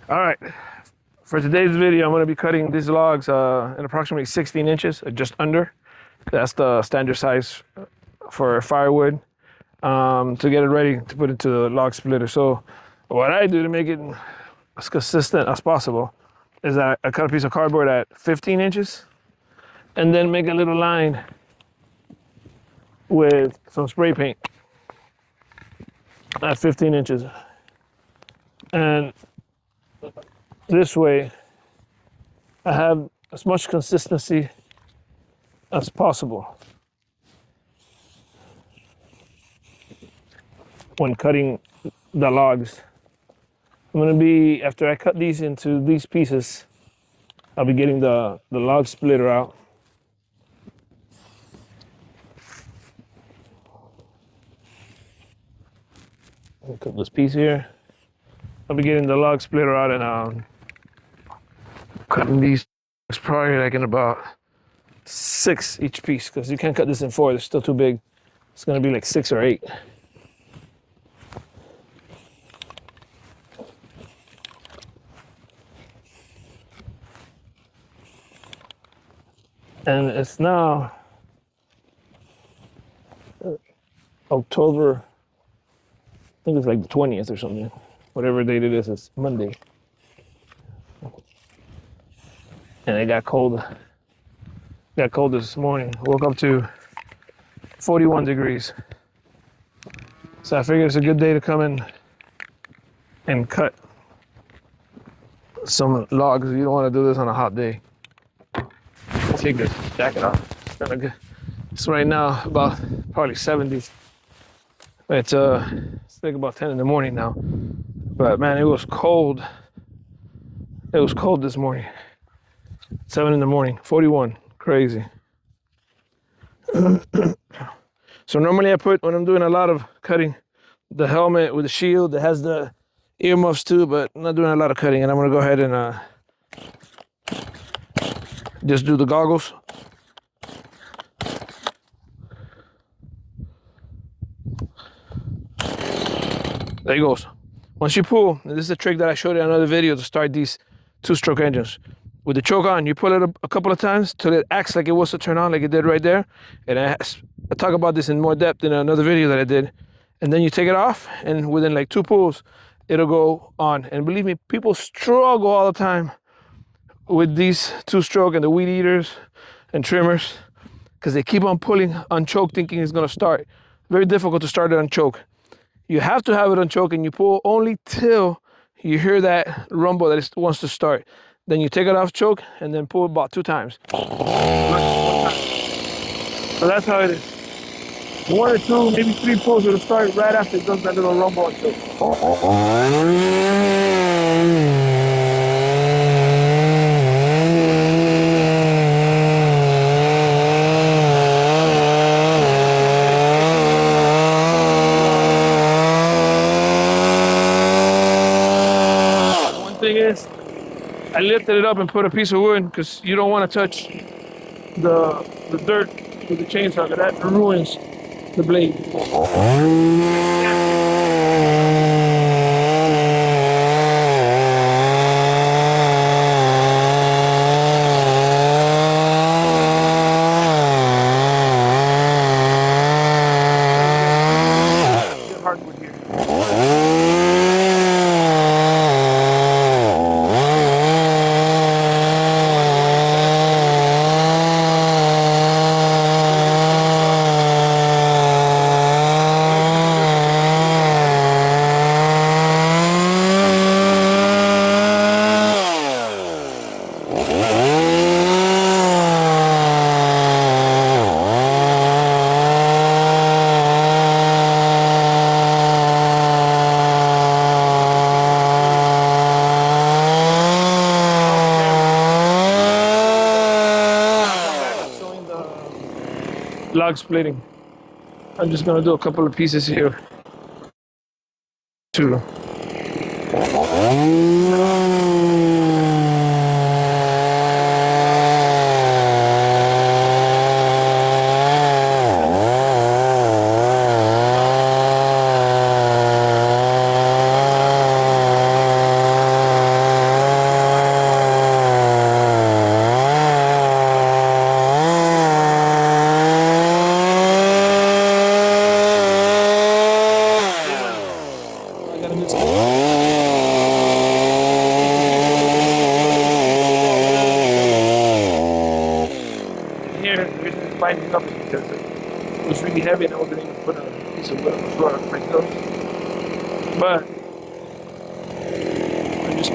All right, for today's video, I'm gonna be cutting these logs in approximately 16 inches, just under. That's the standard size for firewood to get it ready to put into the log splitter. So what I do to make it as consistent as possible is that I cut a piece of cardboard at 15 inches and then make a little line with some spray paint at 15 inches. And this way, I have as much consistency as possible when cutting the logs. I'm gonna be, after I cut these into these pieces, I'll be getting the log splitter out. I'll cut this piece here. I'll be getting the log splitter out and cutting these probably like in about 6 each piece, because you can't cut this in 4, they're still too big. It's gonna be like 6 or 8. And it's now October, I think it's like the 20th or something. Whatever date it is, it's Monday. And it got cold. Got cold this morning. Woke up to 41 degrees. So I figured it's a good day to come in and cut some logs. You don't want to do this on a hot day. Take this jacket off. It's kind of good. It's right now about probably 70s. It's like about 10 in the morning now. But man, it was cold. It was cold this morning. 7 in the morning, 41, crazy. So normally I put, when I'm doing a lot of cutting, the helmet with the shield that has the earmuffs too, but I'm not doing a lot of cutting, and I'm gonna go ahead and just do the goggles. There it goes. Once you pull, and this is a trick that I showed you in another video to start these 2-stroke engines. With the choke on, you pull it a couple of times till it acts like it was to turn on, like it did right there. And I talk about this in more depth in another video that I did. And then you take it off, and within like 2 pulls, it'll go on. And believe me, people struggle all the time with these 2-stroke and the weed eaters and trimmers, because they keep on pulling on choke thinking it's gonna start. Very difficult to start it on choke. You have to have it on choke, and you pull only till you hear that rumble that it wants to start. Then you take it off choke and then pull about 2 times. So that's how it is. 1 or 2, maybe 3 pulls will start right after it does that little rumble on choke. One thing is, I lifted it up and put a piece of wood because you don't want to touch the dirt with the chainsaw, because that ruins the blade. Good hardwood here. Log splitting. I'm just gonna do a couple of pieces here too. I gotta do here. The reason it's binding up is because it was really heavy and I wasn't able to put a piece of wood on the floor to break those. But I'm just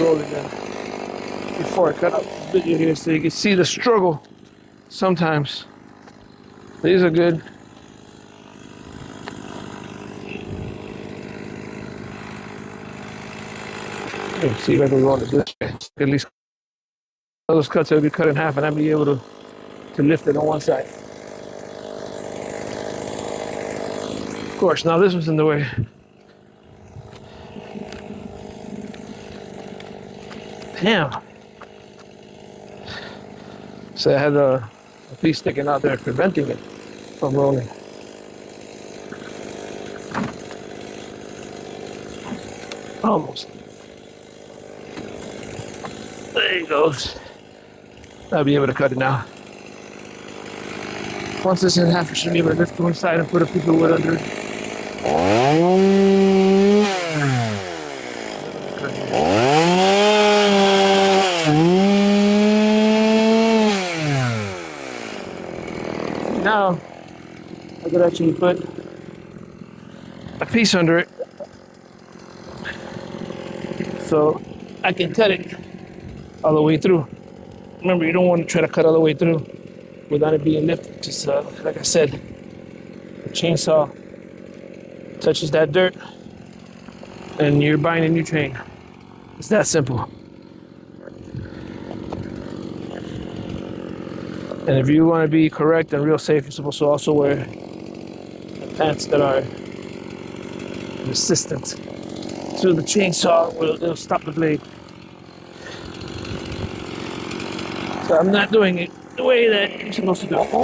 roll it down before I cut out the video here so you can see the struggle sometimes. These are good. Let's see if I can roll it this way. At least those cuts will be cut in half and I'll be able to lift it on one side. Of course, now this was in the way. Damn. So I had a piece sticking out there preventing it from rolling. Almost. There he goes. I'll be able to cut it now. Once it's in half, I should be able to lift to one side and put a piece of wood under it. Now, I could actually put a piece under it so I can cut it all the way through. Remember, you don't want to try to cut all the way through without it being lifted. Just like I said, the chainsaw touches that dirt and you're buying a new chain. It's that simple. And if you want to be correct and real safe, you're supposed to also wear pants that are resistant to the chainsaw. It'll stop the blade. So I'm not doing it the way that you're supposed to do it.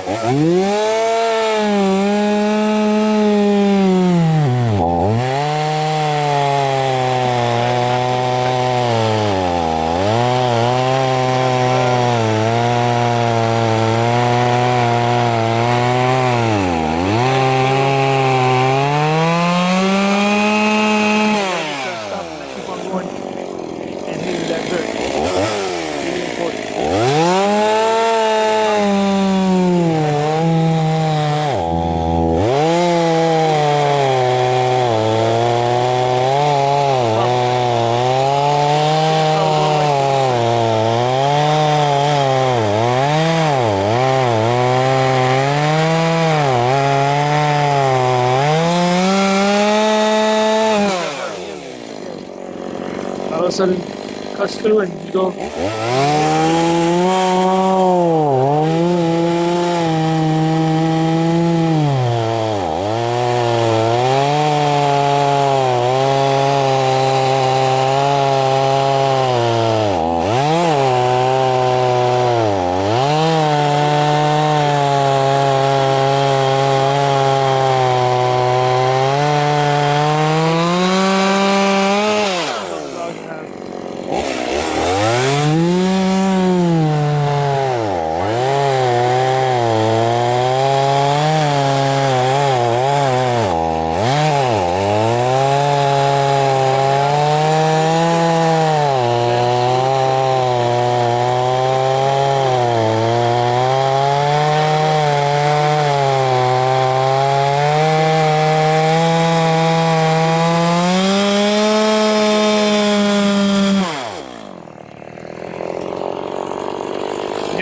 All of a sudden, cuts through and you go.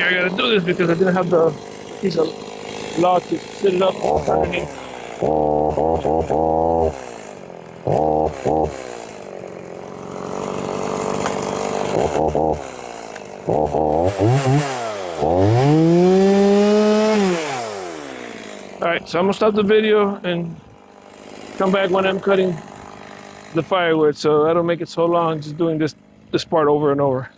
I gotta do this because I didn't have the piece of log to sit it up underneath. Alright, so I'm gonna stop the video and come back when I'm cutting the firewood, so I don't make it so long just doing this part over and over.